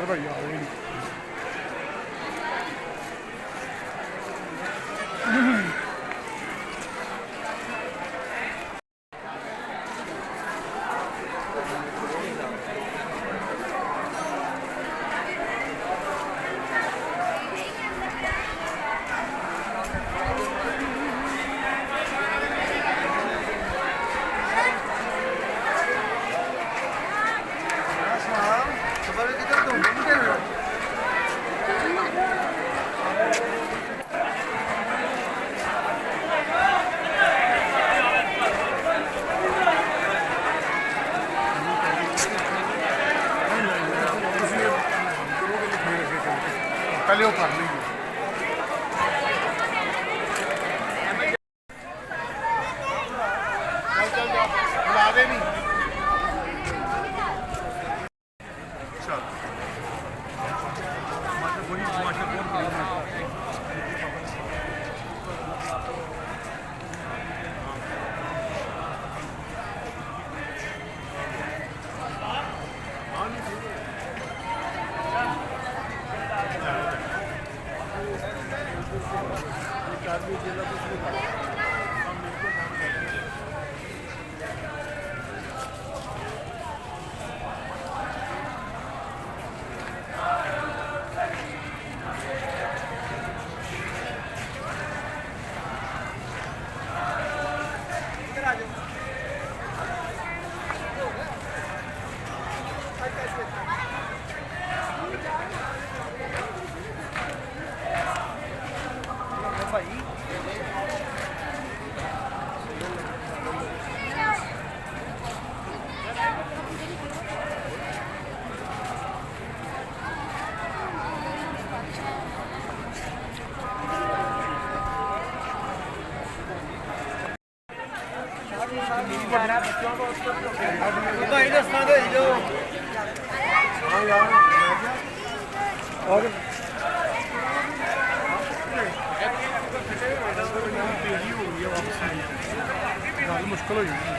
भाई आ गए नहीं। पहले वो कर लेंगे। बुला दे नहीं। चल मुश्किल हो जाएगी।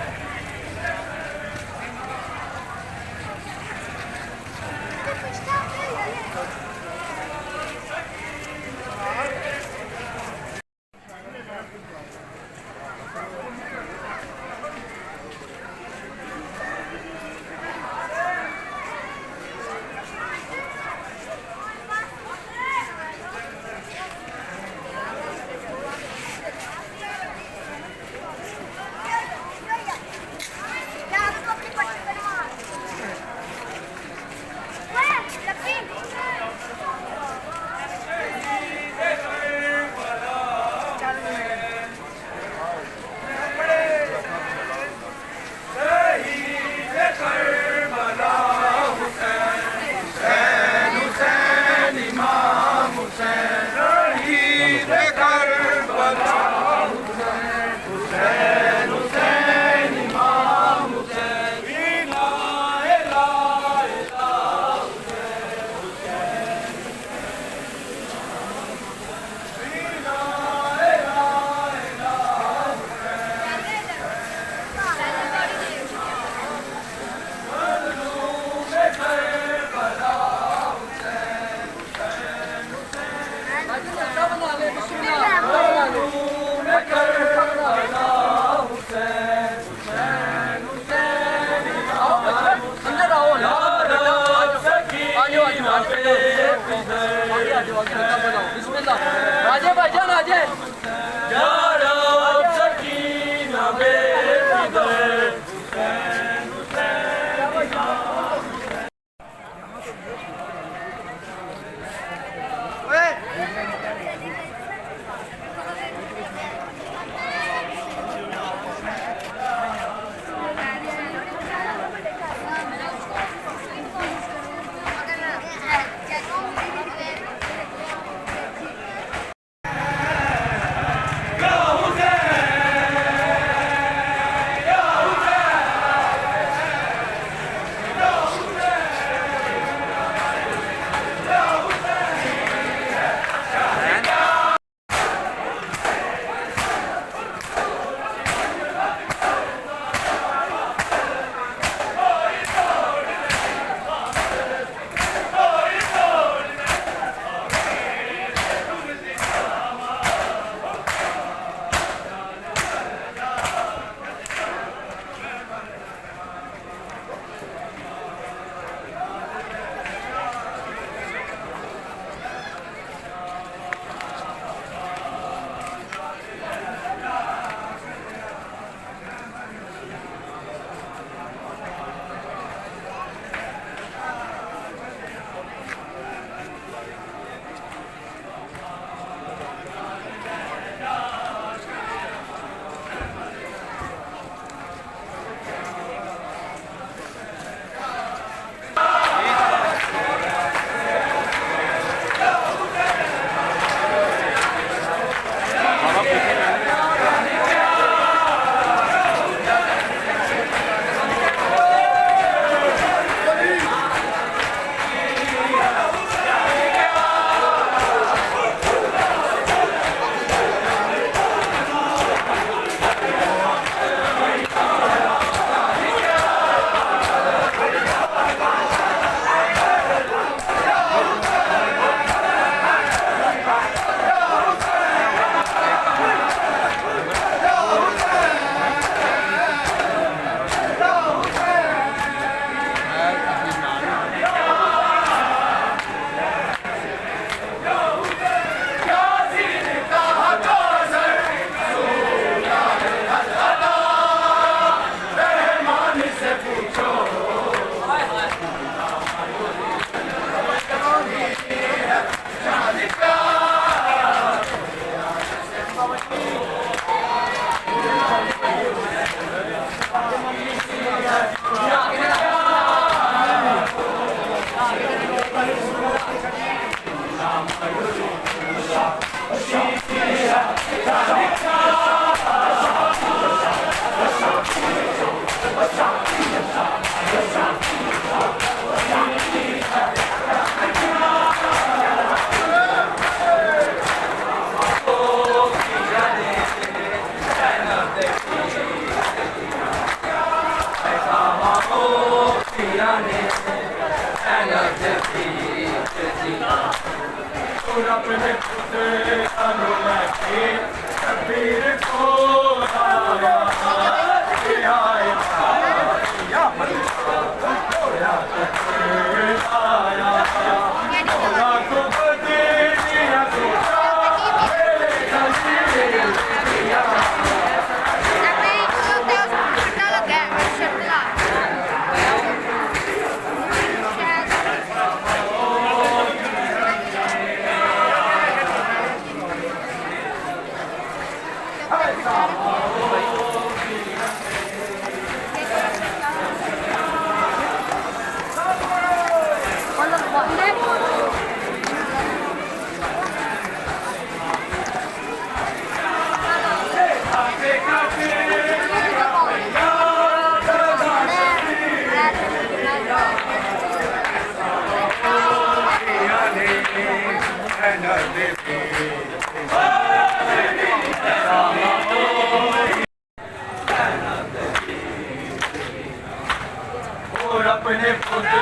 और अपने पुत्र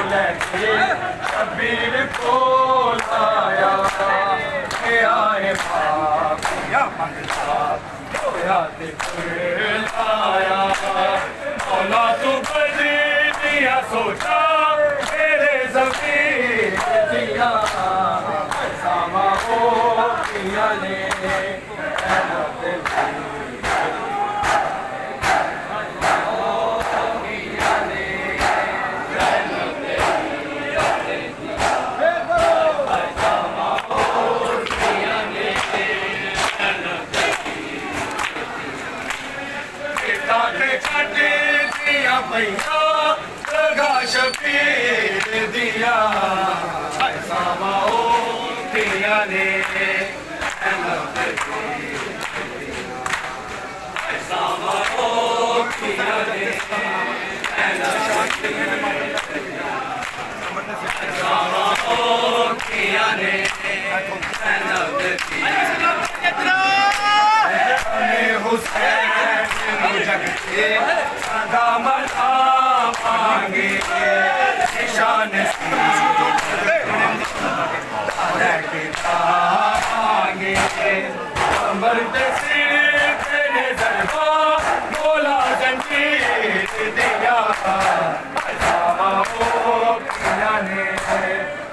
लेके शबीर को लाया के आए बाप या मंगता होया ते लाया मौला तू बदे दिया सोचा मेरे ज़मीर दिया सामा हो पिया ने मैया लगा शबीर दिया सामा हो पिया ने सामा हो पिया ने सामा हो पिया ने हुसैन जगते दामना मांगे निशान मांगे कमर पे सिर पे नजरबा बोला जंजीर दिया सामा हो पिया ने दे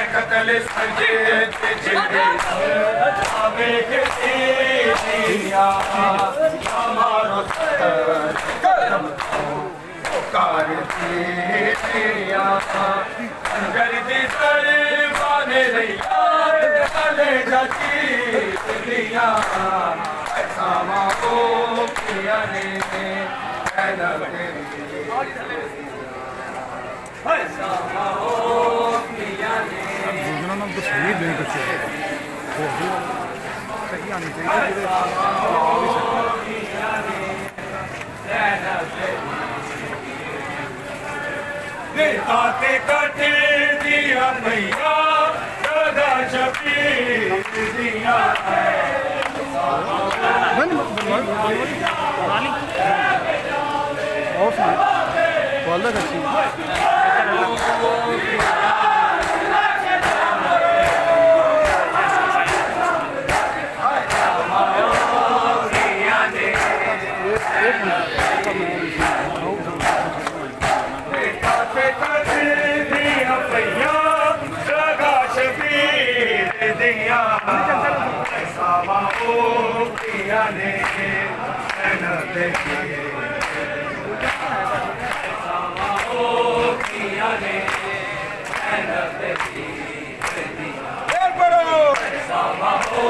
कतल सजे हमारो करम कार दिया गरदी सर बाने रैया गले जाती दिया सामा को पिया ने सामा हो पिया ने नाम तो सही नहीं कुछ सही आनी चाहिए आते कटे दिया मैया सदा शबीर दिया सामा हो पिया ने सामा हो पिया ने सामा हो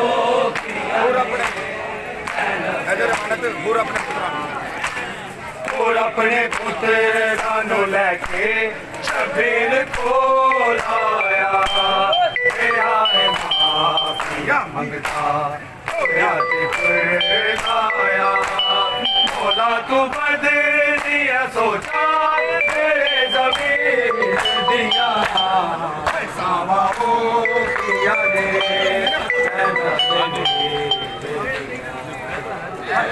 और अपने पुत्र कानों लेके शबीर को लाया माफिया मंगता होया ते लाया बोला तू बदे दिया सोचा तेरे ज़मीर दिया सामा हो पिया ने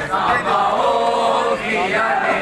सामा हो पिया ने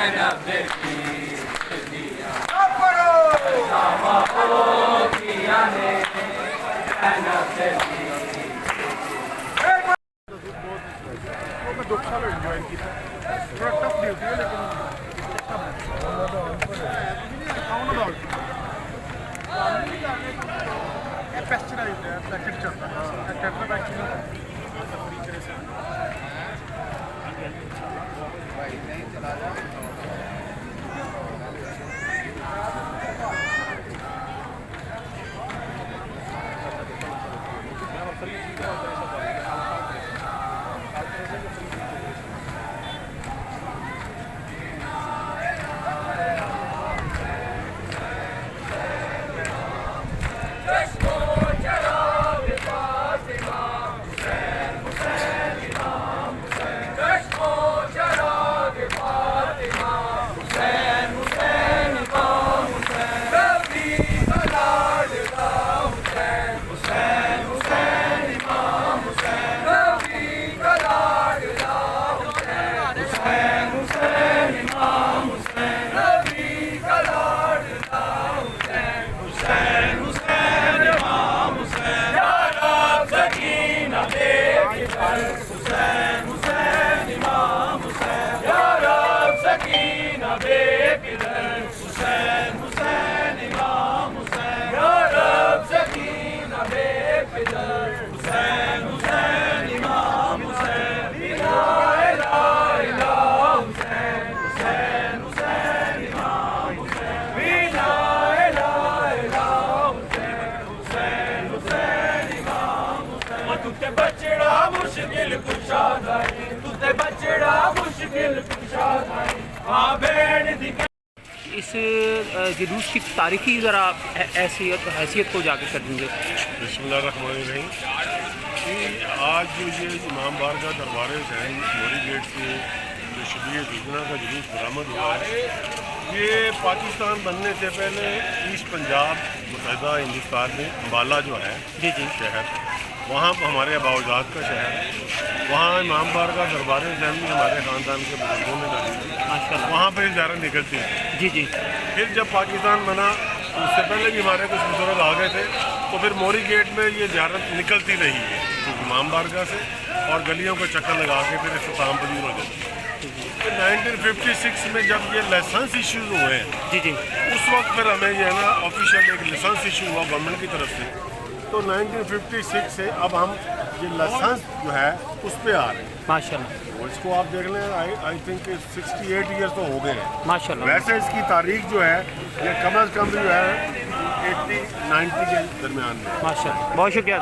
ਉਹ ਮੈਂ 2 ਸਾਲ ਹੋਏ ਜੁਆਇਨ ਕੀਤਾ ਥੋੜਾ ਟਫ ਡਿਊਟੀ ਹੈ ਲੇਕਿਨ ਉਹਨਾਂ ਦਾ ਇਹ ਪੈਸਚਰਾਈਜ਼ਡ ਹੈ ਪੈਕੇਟ ਚੱਲਦਾ ਹੈ ਟੈਟਰਾ ਵੈਕਸੀਨ ਫਰੀ ਕਰੇ ਸੀ तुझे बचड़ा मुश्किल कुशा नहीं तुझे बचड़ा मुश्किल कुशा नहीं हाँ भेड़ दिखा इस जुलूस की तारीखी ज़रा हैसियत को जाकर कर देंगे। बिस्मिल्लाहिर्रहमानिर्रहीम कि आज जो ये इमाम बारगाह दरबार हुसैन मोरी गेट से जो शबीर दुजना का जुलूस बरामद हुआ है ये पाकिस्तान बनने से पहले ईस्ट पंजाब मुतहदा हिंदुस्तान में अम्बाला जो है जी जी शहर वहाँ हमारे अबाउजाद का शहर वहाँ इमाम बारगाह दरबार हुसैन में हमारे ख़ानदान के बुजुर्गों ने डाली थी माशाल्लाह। वहाँ पर ज़्यारत निकलती थी। जी जी फिर जब पाकिस्तान बना तो उससे पहले भी हमारे कुछ बुजुर्ग आ गए थे तो फिर मोरी गेट में ये ज़ियारत निकलती रही है तो इमाम बारगाह से और गलियों को चक्कर लगा के फिर इख्तिताम पजीर हो जाती है। तो 1956 में जब ये लाइसेंस इश्यूज़ हुए हैं जी जी उस वक्त फिर हमें जो है ना ऑफिशियल एक लाइसेंस इशू हुआ गवर्नमेंट की तरफ से तो 1956 से अब हम ये लाइसेंस जो है उस पर आ रहे हैं। माशाल्लाह तो इसको आप देख लें आई थिंक 68 ईयर्स तो हो गए हैं। माशाल्लाह। वैसे इसकी तारीख जो है ये कम अज़ कम जो है 80-90 के दरमियान में। माशाल्लाह बहुत शुक्रिया।